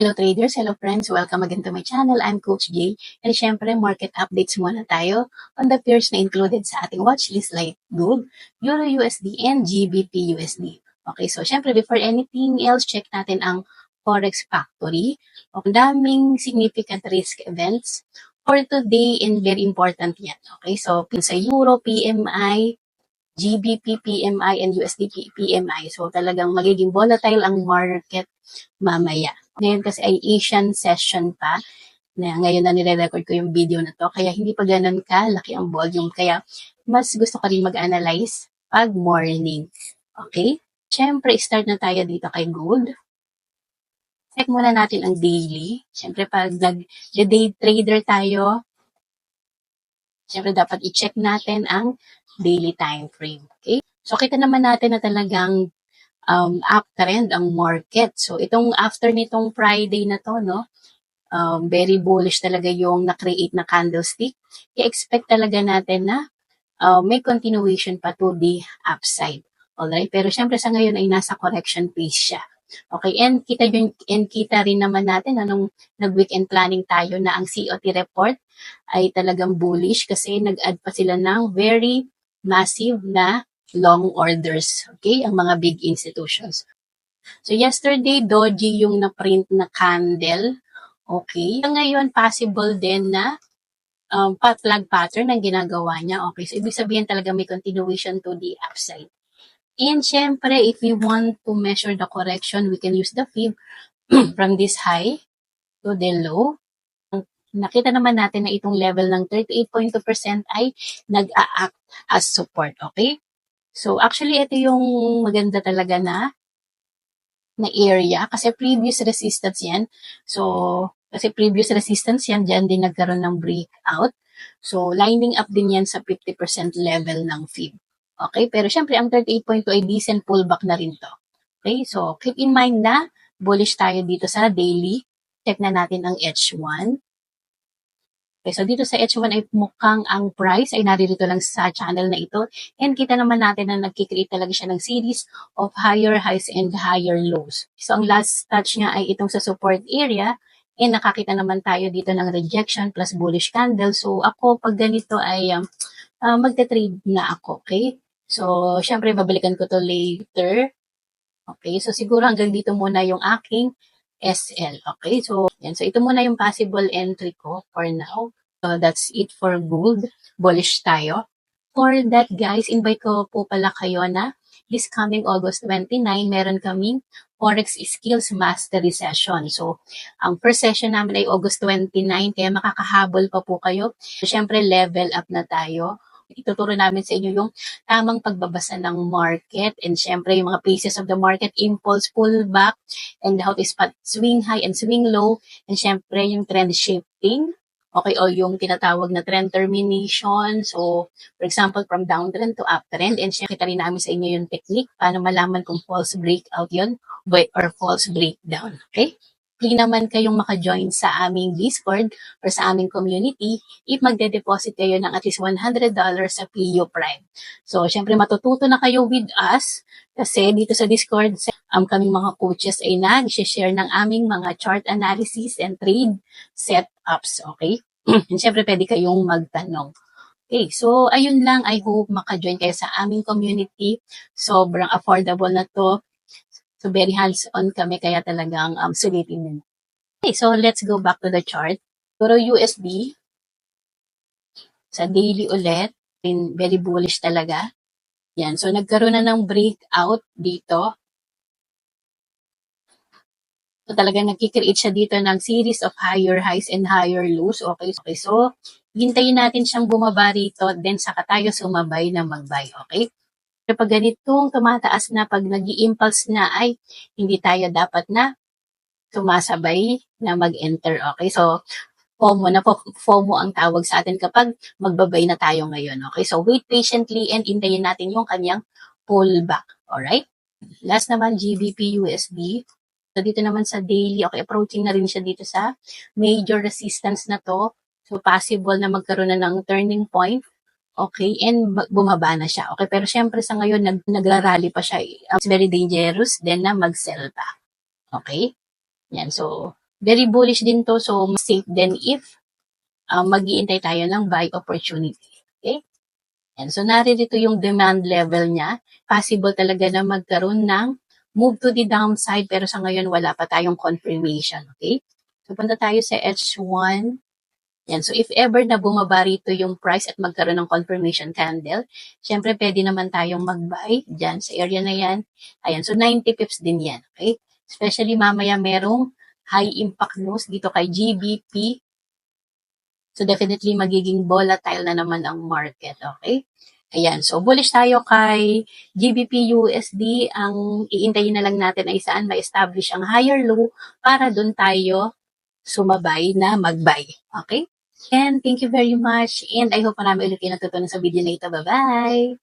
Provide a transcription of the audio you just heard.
Hello traders, hello friends, welcome again to my channel. I'm Coach Jay. And syempre, market updates muna tayo on the pairs na included sa ating watchlist like gold, Euro USD, and GBP USD. Okay, so syempre before anything else, check natin ang Forex Factory. Ang daming significant risk events for today and very important yan. Okay, so sa Euro PMI, GBP PMI, and USD PMI. So talagang magiging volatile ang market mamaya. Ngayon kasi ay Asian session pa, na ngayon na nire-record ko yung video na to, kaya hindi pa ganun kalaki ang volume, kaya mas gusto ko rin mag-analyze pag morning. Okay? Siyempre, start na tayo dito kay gold. Check muna natin ang daily. Siyempre, pag nag-day trader tayo, siyempre dapat i-check natin ang daily time frame. Okay? So, kita naman natin na talagang uptrend ang market. So, itong after nitong Friday na to, no, very bullish talaga yung na-create na candlestick. I-expect talaga natin na may continuation pa to the upside. Alright? Pero syempre sa ngayon ay nasa correction phase siya. Okay, and kita rin naman natin anong nag-weekend planning tayo na ang COT report ay talagang bullish kasi nag-add pa sila ng very massive na long orders, okay, ang mga big institutions. So yesterday, doji yung na-print na candle, okay. Ngayon, possible din na flag pattern ang ginagawa niya, okay. So ibig sabihin talaga may continuation to the upside. And syempre, if we want to measure the correction, we can use the fib from this high to the low. Nakita naman natin na itong level ng 38.2% ay nag-a-act as support, okay? So, actually, ito yung maganda talaga na area kasi previous resistance yan. So, kasi previous resistance yan, dyan din nagkaroon ng breakout. So, lining up din yan sa 50% level ng fib. Okay? Pero syempre, ang 38.2 ay decent pullback na rin to. Okay? So, keep in mind na bullish tayo dito sa daily. Check na natin ang H1. Okay, so dito sa H1 ay mukhang ang price ay naririto lang sa channel na ito. And kita naman natin na nagkikreate talaga siya ng series of higher highs and higher lows. So ang last touch niya ay itong sa support area. And nakakita naman tayo dito ng rejection plus bullish candle. So ako pag ganito ay magte-trade na ako. Okay? So syempre babalikan ko to later. Okay, so siguro hanggang dito muna yung aking SL. Okay, so yan. So ito muna yung possible entry ko for now. So that's it for gold. Bullish tayo. For that guys, invite ko po pala kayo na this coming August 29, meron kaming Forex Skills Mastery Session. So, ang first session namin ay August 29, kaya makakahabol pa po kayo. So, syempre, level up na tayo. Ituturo namin sa inyo yung tamang pagbabasa ng market and syempre yung mga phases of the market, impulse, pullback, and how to spot swing high and swing low, and syempre yung trend shifting, okay, o yung tinatawag na trend termination. So, for example, from downtrend to uptrend, and syempre kita rin namin sa inyo yung technique paano malaman kung false breakout yun or false breakdown, okay? Free naman kayong maka-join sa aming Discord or sa aming community if magde-deposit kayo ng at least $100 sa PU Prime. So, syempre matututo na kayo with us kasi dito sa Discord, kaming mga coaches ay nag-share ng aming mga chart analysis and trade setups, okay? And syempre pwede kayong magtanong. Okay, so ayun lang. I hope maka-join kayo sa aming community. Sobrang affordable na to. So, very hands-on kami, kaya talagang sulitin din. Okay, so let's go back to the chart. Pero USD, sa daily ulit, very bullish talaga. Yan, so nagkaroon na ng breakout dito. So, talagang nagkikreate siya dito ng series of higher highs and higher lows. Okay, so hintayin natin siyang bumaba rito, then saka tayo sumabay na mag-buy, okay? Pag ganitong tumataas na, pag nag-i-impulse na, ay hindi tayo dapat na sumasabay na mag-enter. Okay, so FOMO ang tawag sa atin kapag magbabay na tayo ngayon. Okay, so wait patiently and hintayin natin yung kanyang pullback. Alright? Last naman, GBP USD. So dito naman sa daily, okay, approaching na rin siya dito sa major resistance na to. So possible na magkaroon na ng turning point. Okay, and bumaba na siya. Okay, pero syempre sa ngayon, nagrarally pa siya. It's very dangerous then na mag-sell pa. Okay? Yan, so Very bullish din to, so mas safe din if mag-iintay tayo ng buy opportunity. Okay? And so naririto yung demand level niya. Possible talaga na magkaroon ng move to the downside, pero sa ngayon wala pa tayong confirmation. Okay? So punta tayo sa H1. Yan. So if ever na bumaba rito yung price at magkaroon ng confirmation candle, syempre pwede naman tayong mag-buy dyan sa area na yan. Ayan. So 90 pips din yan. Okay? Especially mamaya merong high impact news dito kay GBP. So definitely magiging volatile na naman ang market. Okay? Ayan. So bullish tayo kay GBP USD. Ang iintayin na lang natin ay saan ma-establish ang higher low para dun tayo sumabay na mag-buy. Okay? And thank you very much. And I hope marami ulit kayo natutunan sa video na ito. Bye-bye!